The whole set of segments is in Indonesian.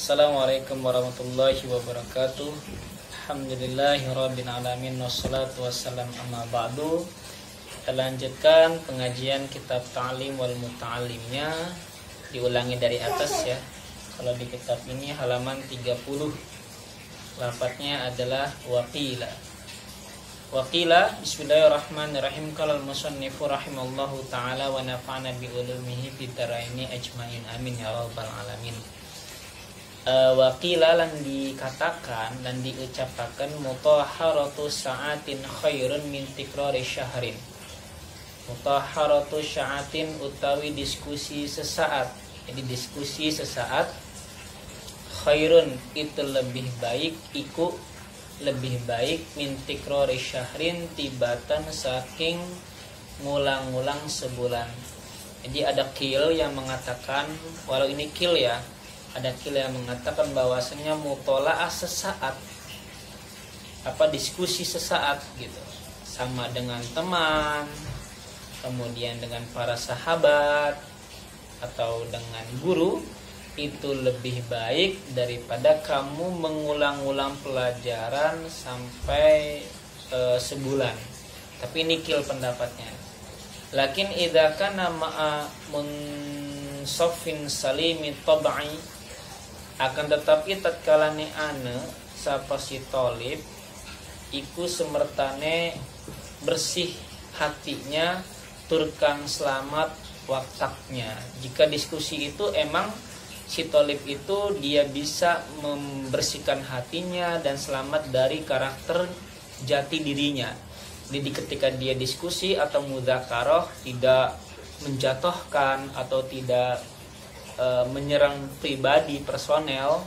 Assalamualaikum warahmatullahi wabarakatuh. Alhamdulillahirabbil alamin wassalatu wassalam amma ba'du. Kita lanjutkan pengajian kitab Ta'lim wal Muta'allimnya. Diulangi dari atas ya. Kalau di kitab ini halaman 30. Lafadznya adalah waqila. Waqila, bismillahirrahmanirrahim. Qala al-musannifu rahimallahu ta'ala wa nafa'ana bi ulumihi fid dharaini ajmain. Amin ya rabbal alamin. Waqila lan dikatakan dan diucapkan mutahharatu sa'atin khairun min tikrari syahrin. Mutahharatu sa'atin utawi diskusi sesaat. Jadi diskusi sesaat khairun itu lebih baik, iku lebih baik min tikrari syahrin tibatan saking ngulang-ngulang sebulan. Jadi ada qil yang mengatakan, walau ini qil ya, ada qil yang mengatakan bahwasanya mutola'ah sesaat, diskusi sesaat gitu, sama dengan teman, kemudian dengan para sahabat atau dengan guru, itu lebih baik daripada kamu mengulang-ulang pelajaran sampai sebulan. Tapi ini qil pendapatnya. Lakin idza kana ma'a munsafin salimi tab'i, akan tetapi tatkalane ane sapa si tolib iku semertane bersih hatinya, turkang selamat waktaknya. Jika diskusi itu emang si tolib itu dia bisa membersihkan hatinya dan selamat dari karakter jati dirinya. Jadi ketika dia diskusi atau mudzakarah tidak menjatuhkan atau tidak menyerang pribadi personal,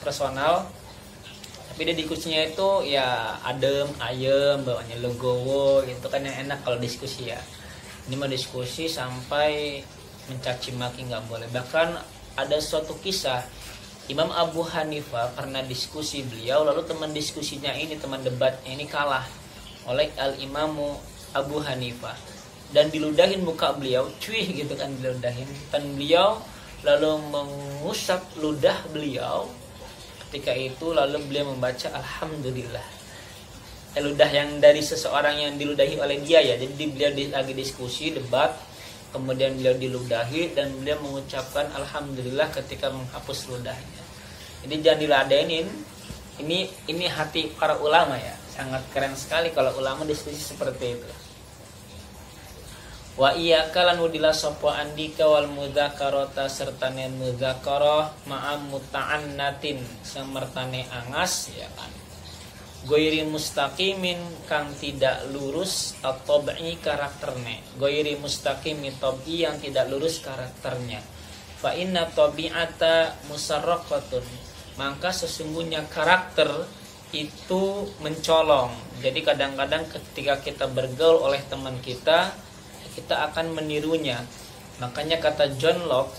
tapi dia diskusinya itu ya adem ayem, bawaannya legowo gitu kan, yang enak kalau diskusi ya. Ini mah diskusi sampai mencaci maki nggak boleh. Bahkan ada suatu kisah, Imam Abu Hanifah pernah diskusi beliau, lalu teman diskusinya ini, teman debatnya ini kalah oleh Al-Imamu Abu Hanifah, dan diludahin muka beliau, cuih gitu kan, diludahin, dan beliau lalu mengusap ludah beliau. Ketika itu lalu beliau membaca Alhamdulillah. Ludah yang dari seseorang yang diludahi oleh dia ya. Jadi beliau lagi diskusi, debat, kemudian beliau diludahi dan beliau mengucapkan Alhamdulillah ketika menghapus ludahnya. Jadi jangan diladenin. Ini hati para ulama ya. Sangat keren sekali kalau ulama diskusi seperti itu. Wa iyyaka lan udila sapa andika wal mudzakarata sertane mudzakarah ma'am muta'annatin semertane angas ya kan. Goiri mustaqimin kang tidak lurus atau tab'i karakterne. Goiri mustaqimi tab'i yang tidak lurus karakternya. Fa inna tabi'ata musarraqatun, maka sesungguhnya karakter itu mencolong. Jadi kadang-kadang ketika kita bergaul oleh teman kita akan menirunya. Makanya kata John Locke,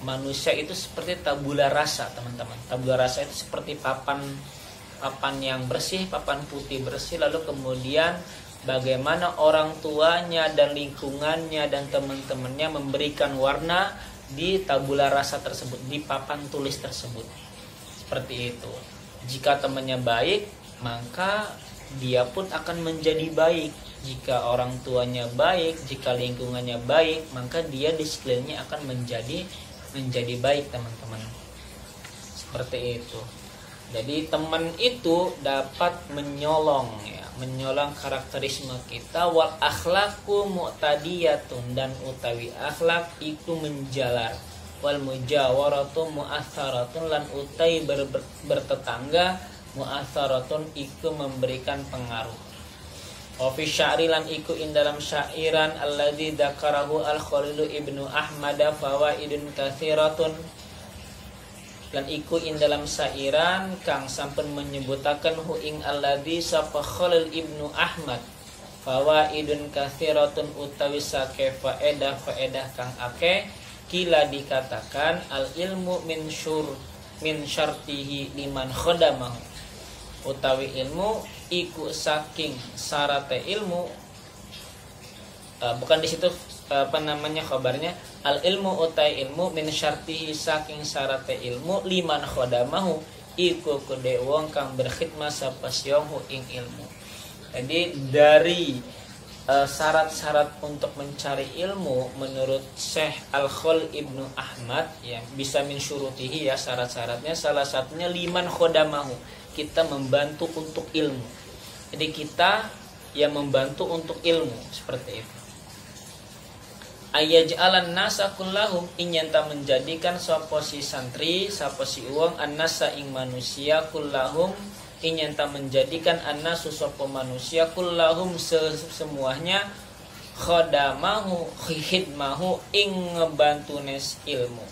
manusia itu seperti tabula rasa, teman-teman. Tabula rasa itu seperti papan yang bersih, papan putih bersih, lalu kemudian bagaimana orang tuanya dan lingkungannya dan teman-temannya memberikan warna di tabula rasa tersebut, di papan tulis tersebut. Seperti itu. Jika temannya baik, maka dia pun akan menjadi baik. Jika orang tuanya baik, jika lingkungannya baik, maka dia di sekelilingnya akan menjadi baik, teman-teman. Seperti itu. Jadi teman itu dapat menyolong karakterisme kita. Wal akhlaqu mu'tadiyatun, dan utawi akhlak itu menjalar. Wal mujawaratu mu'atharatun, lan utai bertetangga, mu'atharatun iku memberikan pengaruh. Wa fi sya'ri lan iku in dalam syairan alladzi dzakarahu al-Khalil ibnu Ahmad fawaidun katsiratun, lan iku in dalam syairan kang sampun menyebutaken hu ing alladzi sapa Khalil ibnu Ahmad fawaidun katsiratun utawi sake faedah kang akeh. Kila dikatakan al ilmu min syartihi liman khadamahu, utawi ilmu iku saking syarate ilmu, bukan di situ khabarnya al ilmu utai ilmu min syartihi saking syarate ilmu liman khodamahu iku kude wong kang berkhidmah sapa siohu ing ilmu. Jadi dari syarat-syarat untuk mencari ilmu menurut Syekh Al-Khul Ibnu Ahmad ya bisa min syurutihi ya syarat-syaratnya salah satunya liman khodamahu kita membantu untuk ilmu. Jadi kita yang membantu untuk ilmu seperti itu. Ayaj'alan nasa kullahum inyanta menjadikan sapa si santri sapa si uang annasa ing manusia kullahum inyanta menjadikan annasu sapa manusia kullahum semuanya khodamahu khidmahu ing ngebantunes ilmu.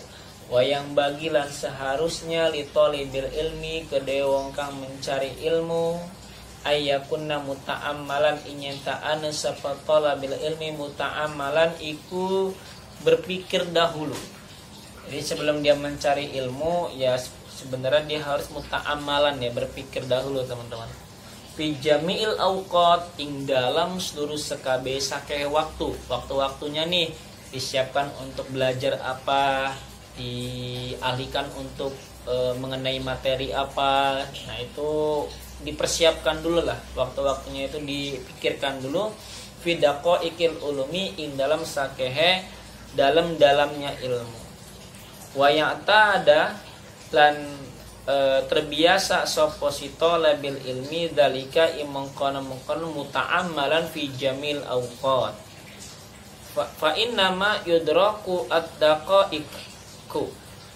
Wayang bagilan seharusnya li talibil ilmi kedhe wong kang mencari ilmu ayakunna muta'ammalan inyanta ana sapa talabil ilmi muta'ammalan iku berpikir dahulu. Jadi sebelum dia mencari ilmu ya sebenarnya dia harus muta'ammalan ya berpikir dahulu teman-teman. Fi jami'il awqat ing dalam seluruh sekabe sakeh waktu-waktunya nih disiapkan untuk belajar apa, dialihkan untuk mengenai materi apa. Nah itu dipersiapkan dulu lah waktu-waktunya itu dipikirkan dulu fi daqaiqil ulumi ing dalam sakehe dalam-dalamnya ilmu. Wa ya'tada lan terbiasa sapa si talabil ilmi dalika imangkana muta'ammalan fi jamil awqat fa inna ma yudraku ad-daqaiqu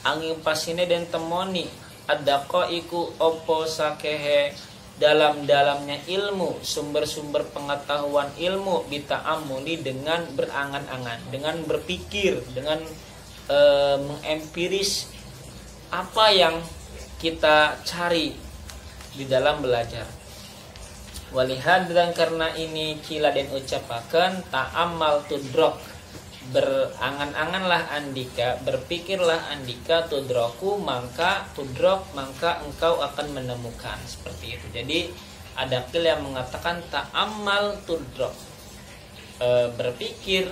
angin pasine den temoni ad-daqaiqu opo sakehe dalam-dalamnya ilmu sumber-sumber pengetahuan ilmu bita'amuli dengan berangan-angan dengan berpikir dengan mengempiris apa yang kita cari di dalam belajar. Walihad dan karena ini kila den ucapaken ta'ammal tudrok berangan-anganlah andika berpikirlah andika tudroku maka tudrok maka engkau akan menemukan seperti itu. Jadi ada kil yang mengatakan ta'ammal tudrok berpikir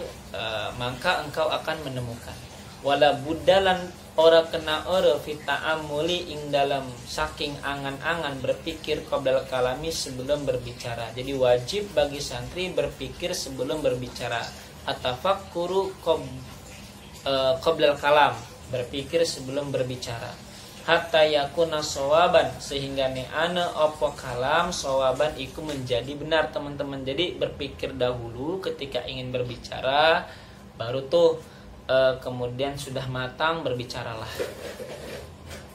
maka engkau akan menemukan. Wala budalan ora kena ora fita'amuli ing dalam saking angan-angan berpikir qoblal kalami sebelum berbicara. Jadi wajib bagi santri berpikir sebelum berbicara. Atafakkuru qoblal kalam berpikir sebelum berbicara. Hatta yakuna sawaban sehingga ne ana opo kalam sawaban iku menjadi benar teman-teman. Jadi berpikir dahulu ketika ingin berbicara baru tuh kemudian sudah matang berbicaralah.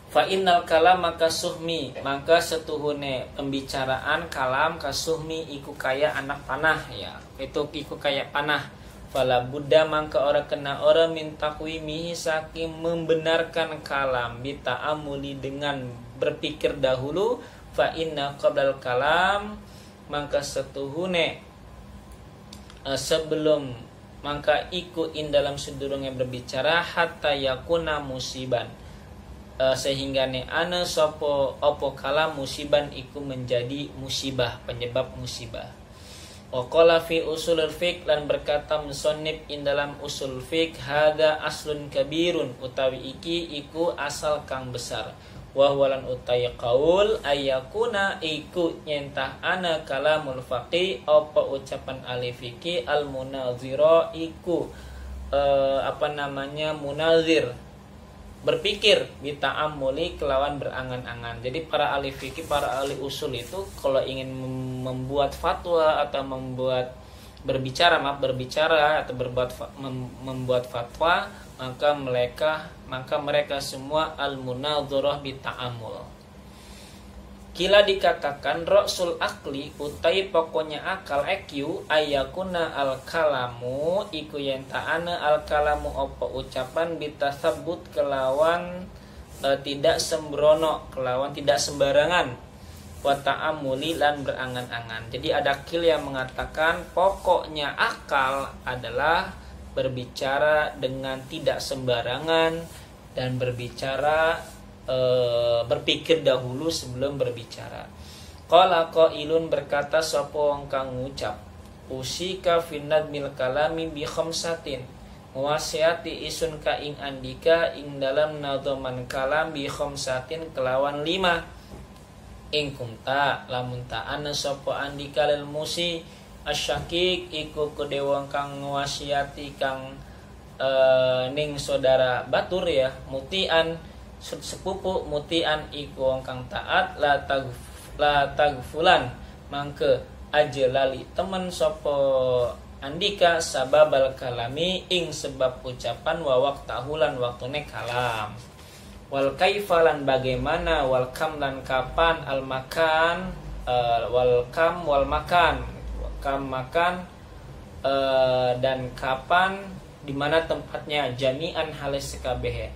Fa innal kalam maka suhmi maka setuhune pembicaraan kalam kasuhmi iku kaya anak panah ya itu iku kaya panah. Fala buddha mangka ora kena ora minta kuimihi saking membenarkan kalam bita'amuli dengan berpikir dahulu. Fa inna qoblal kalam mangka setuhune sebelum maka iku in dalam sedurunge berbicara hatta yakuna musiban sehingga ne ana sapa apa kala musiban iku menjadi musibah penyebab musibah. Wa qala fi usulul fiqh lan berkata musannif in dalam usul fiqh hada aslun kabirun utawi iki iku asal kang besar. Wa walan utai qaul ayakuna iku nyentah ana kalamul faqih apa ucapan ahli fikih al munazira iku munazir berpikir bita'amuli kelawan berangan-angan. Jadi para ahli fikih para ahli usul itu kalau ingin membuat fatwa atau membuat berbicara atau membuat fatwa maka mereka semua al-munadharah bita'amul. Kila dikatakan ra'sul akli utai pokoknya akal EQ ayakuna al-kalamu iku yen ta'ana al-kalamu opo ucapan bitasabut kelawan tidak sembrono kelawan tidak sembarangan wa ta'amuli lan berangan-angan. Jadi ada kil yang mengatakan pokoknya akal adalah berbicara dengan tidak sembarangan dan berbicara berpikir dahulu sebelum berbicara. Qala qailun berkata sapa wong kang ngucap usika finnad mil kalami bi khamsatin wasiati isun ka ing andika ing dalam nadhaman kalam bi khamsatin kelawan 5 ing kumta lamun ta'ana sapa andika lil musi asyakik iku kedewang kang wasiati kang ning saudara batur ya mutian sepupu mutian iku wong kang taat la tagfulan mangke aja lali temen sapa andika sababal kalami ing sebab ucapan wa waqtahulan waktune kalam wal kaifalan bagaimana wal kam lan kapan al makan wal kam wal makan kam makan dan kapan di mana tempatnya jami'an halis kabeh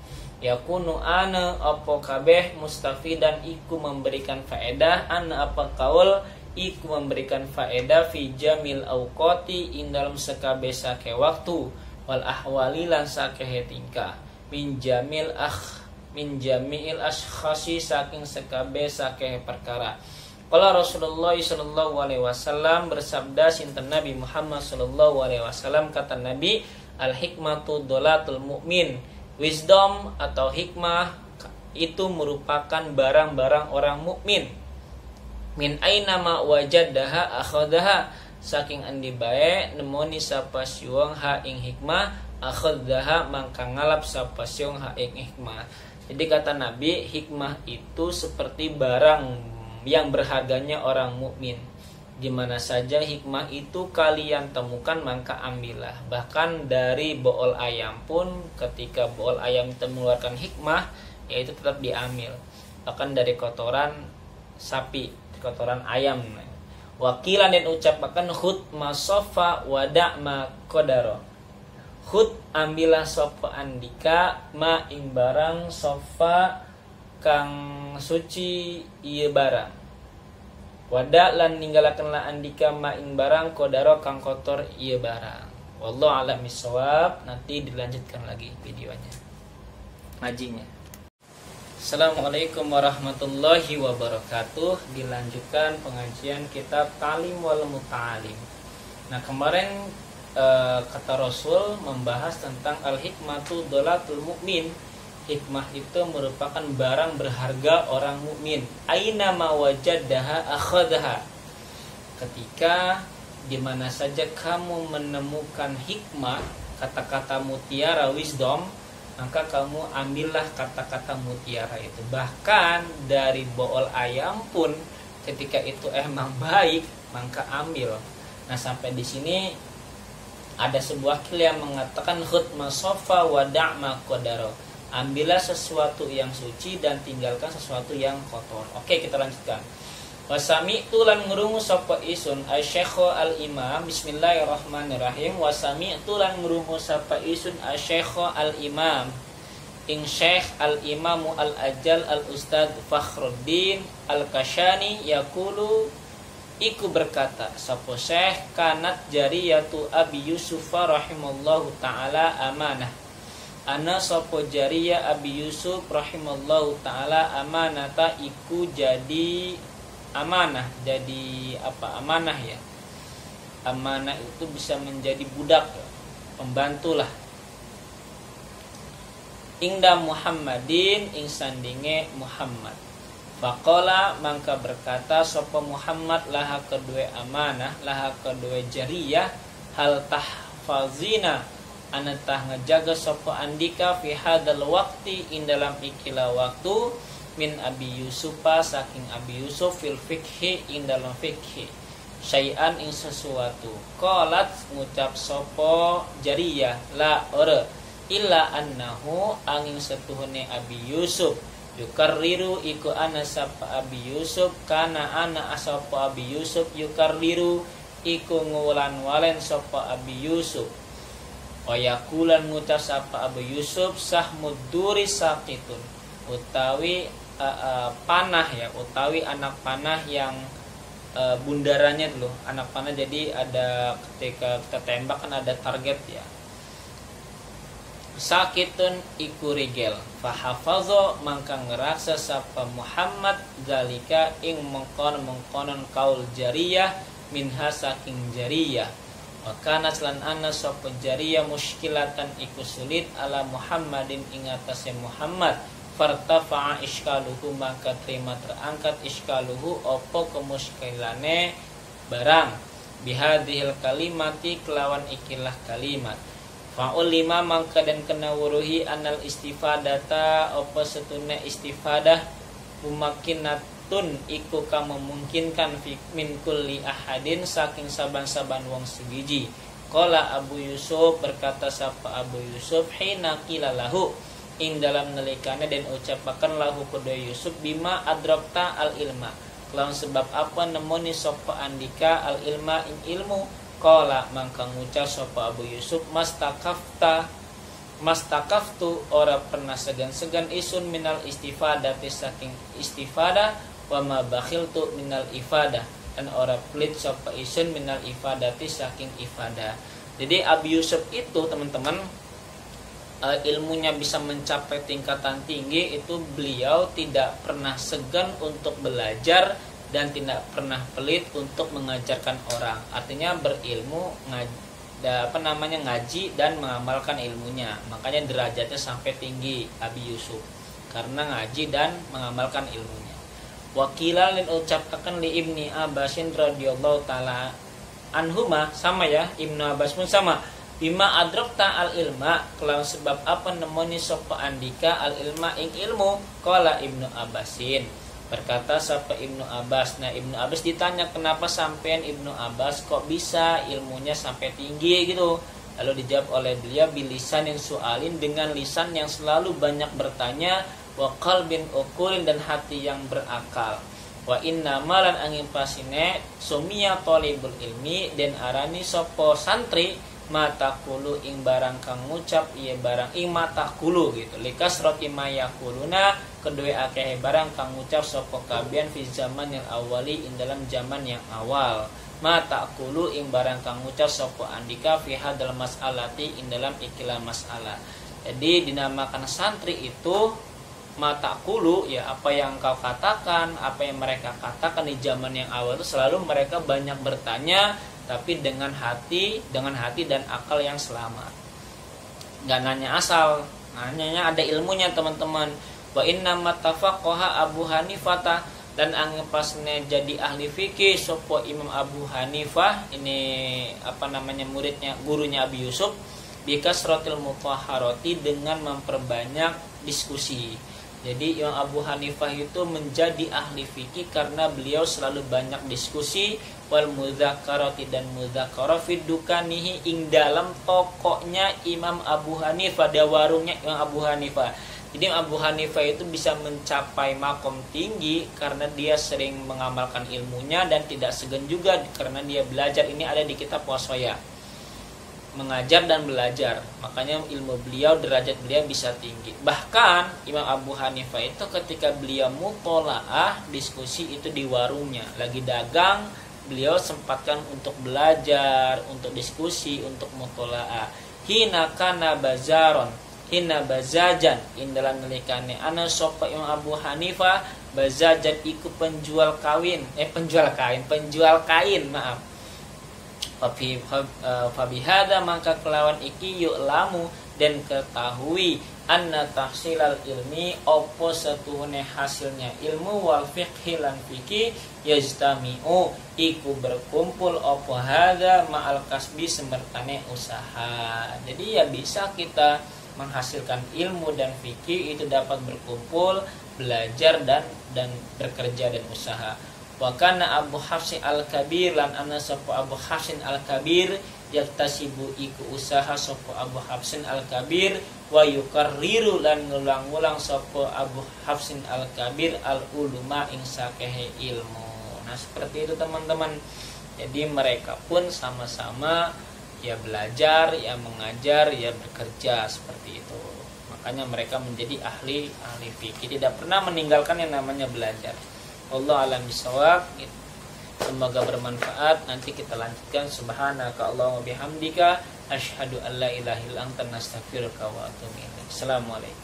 yakunu ana apa kabeh mustafidan iku memberikan faedah ana apa kaul iku memberikan faedah fi jamil auqati ing dalam sakabeh sake waktu wal ahwali lan sakehe tingkah min jami'il ashkhasi saking sakabeh sakehe perkara. Qala Rasulullah sallallahu alaihi wasallam bersabda sinten Nabi Muhammad sallallahu alaihi wasallam kata Nabi al hikmatu dolatul mu'min wisdom atau hikmah itu merupakan barang-barang orang mukmin. Min aina ma wajadaha akhadaha saking andi bae nemoni sapa siwang ha ing hikmah akhadaha mangka ngalap sapa siwang ha ing hikmah. Jadi kata Nabi hikmah itu seperti barang yang berharganya orang mukmin. Di mana saja hikmah itu kalian temukan maka ambillah. Bahkan dari bool ayam pun ketika bool ayam itu mengeluarkan hikmah yaitu tetap diambil. Bahkan dari kotoran sapi, kotoran ayam. Wakilan dan ucapakan khud masofa wada ma kodaro. Khud ambillah sofa andika ma ing barang sofa kang suci ieu barang. Wada lan ninggalakenlah andika ma ing barang kodaro kang kotor ieu barang. Wallahu a'lam bishawab. Nanti dilanjutkan lagi videonya. Ngajinya. Assalamualaikum warahmatullahi wabarakatuh. Dilanjutkan pengajian kitab Ta'lim wal Muta'alim. Nah kemarin kata Rasul membahas tentang al-hikmatu dolatul mu'min. Hikmah itu merupakan barang berharga orang mukmin. Aina ma wajadaha akhadaha. Ketika dimana saja kamu menemukan hikmah, kata-kata mutiara wisdom, maka kamu ambillah kata-kata mutiara itu. Bahkan dari bool ayam pun ketika itu emang baik maka ambil. Nah sampai di sini ada sebuah kil yang mengatakan khud masofa wada' ma qadaro. Ambillah sesuatu yang suci dan tinggalkan sesuatu yang kotor. Oke, kita lanjutkan. Wasami tulan ngrungu sapa isun asyekho al-imam. Bismillahirrahmanirrahim. Wasami tulan ngrungu sapa isun asyekho al-imam ing syekh al-imamu al-ajal al-ustad Fakhruddin al-Kashani yaqulu iku berkata sapa syekh kanat jariyatu Abi Yusuf rahimallahu taala amanah. Ana sapa jariyah Abi Yusuf rahimallahu taala amanata iku jadi amanah. Jadi apa amanah ya? Amanah itu bisa menjadi budak, pembantulah. Ingda Muhammadin ing sandinge Muhammad. Faqala mangka berkata sapa Muhammad laha kedue amanah, laha kedue jariyah hal tahfazina ana tah ngejaga sapa andika fi hadal waqti ing dalam ikilah waktu min Abi Yusufa saking Abi Yusuf fil fikhi ing dalam fikhi syai'an ing sesuatu. Qalat ngucap sapa jariyah la ora illa annahu angin setuhune Abi Yusuf yukarriru iku ana sapa Abi Yusuf kana ana asapa Abi Yusuf yukarriru iku ngulan walen sapa Abi Yusuf wayakulan ngucap sapa Abi Yusuf sahmuduri saqitun utawi panah ya, utawi anak panah yang bundarannya dulu anak panah. Jadi ada ketika kita tembak kan ada target ya. Sakitun iku rigel fahafazo mangka ngeraksa sapa Muhammad zalika ing mengkonon kaul jariyah minha saking jariyah. Wa kanat lan ana sapa jariyah muskilatan iku sulit ala Muhammadin ing atase Muhammad. Fartafa'a iskaluhu maka terima terangkat iskaluhu opo kemuskilane barang bihadhil kalimati kelawan ikilah kalimat. Fa'ul lima mangka dan kena wuruhi anal istifadata opo setune istifadah mumakinatun iku ka memungkinkan min kulli ahadin saking saban-saban wong segiji. Qala Abu Yusuf berkata sapa Abu Yusuf hina qila lahu ing dalam nalikane dan ucapakan lahu kedua Yusuf bima adrakta al ilma kelawan sebab apa nemoni sapa andika al ilma ing ilmu. Qala mangka ngucap sapa Abu Yusuf mastakaftu ora pernah segan-segan isun minal istifadati saking istifadah wa ma bakhiltu minal ifadah dan ora pelit sapa isun minal ifadati saking ifadah. Jadi Abu Yusuf itu teman-teman ilmunya bisa mencapai tingkatan tinggi itu beliau tidak pernah segan untuk belajar dan tidak pernah pelit untuk mengajarkan orang. Artinya berilmu ngaji dan mengamalkan ilmunya. Makanya derajatnya sampai tinggi Abi Yusuf karena ngaji dan mengamalkan ilmunya. Wakilah lin ucapkan li Ibni Abbasin radhiyallahu taala anhuma sama ya, Ibnu Abbas pun sama. Bima adrakta al ilma kelawan sebab apa nemoni sapa andika al ilma ing ilmu. Qala Ibnu Abbasin berkata sapa Ibnu Abbas. Nah Ibnu Abbas ditanya kenapa sampean Ibnu Abbas kok bisa ilmunya sampai tinggi gitu. Lalu dijawab oleh beliau bilisan yang sualin dengan lisan yang selalu banyak bertanya wa qalbin uqulin dan hati yang berakal. Wa inna malan angin pasine sumia thalibul ilmi dan arani sapa santri mata kulu ing barang kang ngucap iya barang ing mata kulu gitu likas roti maya kuluna kedua akeh barang kang ngucap sapa kabian fi zaman yang awali ing dalam zaman yang awal. Mata kulu ing barang kang ngucap sapa andika fi hadal mas'alati ing dalam ikilah masalah. Jadi dinamakan santri itu mata kulu ya apa yang kau katakan, apa yang mereka katakan di zaman yang awal itu selalu mereka banyak bertanya tapi dengan hati dan akal yang selamat. Gak nanya asal, nanyanya ada ilmunya teman-teman. Wa inna matafaqaha Abu Hanifah dan anggapasnya jadi ahli fikih sopo Imam Abu Hanifah ini muridnya gurunya Abi Yusuf bikasratil mutahharati dengan memperbanyak diskusi. Jadi Imam Abu Hanifah itu menjadi ahli fikih karena beliau selalu banyak diskusi wal mudzakarati dan mudzakarah fi dukanihi ing dalam tokonya Imam Abu Hanifah, ada warungnya Imam Abu Hanifah. Jadi Abu Hanifah itu bisa mencapai makom tinggi karena dia sering mengamalkan ilmunya dan tidak segan juga karena dia belajar. Ini ada di kitab Wasaya. Mengajar dan belajar, makanya ilmu beliau, derajat beliau bisa tinggi. Bahkan Imam Abu Hanifah itu ketika beliau mutolaah diskusi itu di warungnya, lagi dagang, beliau sempatkan untuk belajar, untuk diskusi, untuk mutolaah. Hina kana bazaron, hina bazajan, indalan nelikane ana sapa Imam Abu Hanifah bazajan iku penjual kain, maaf. Fabihada maka kelawan iki yuk lamu dan ketahui anna tahsilal ilmi opo setuhune hasilnya ilmu wal fiqhi lan fikih yajtami'u iku berkumpul opo hada ma'al kasbi semertane usaha. Jadi ya bisa kita menghasilkan ilmu dan fikih itu dapat berkumpul, belajar dan bekerja dan usaha. Wa kana Abu Hafsin al-Kabir lan ana sapa Abu Hafsin al-Kabir yaktasibu iku usaha sapa Abu Hafsin al-Kabir wa yukarriru lan ngulang-ulang sapa Abu Hafsin al-Kabir al-uluma ing sakehe ilmu. Nah seperti itu teman-teman. Jadi mereka pun sama-sama ya belajar, ya mengajar, ya bekerja seperti itu. Makanya mereka menjadi ahli fikih, tidak pernah meninggalkan yang namanya belajar. Allah alam bisawab. Semoga bermanfaat. Nanti kita lanjutkan. Subhanaka Allahumma bihamdika asyhadu an la ilaha illa anta astaghfiruka wa atubu ilaik. Assalamualaikum.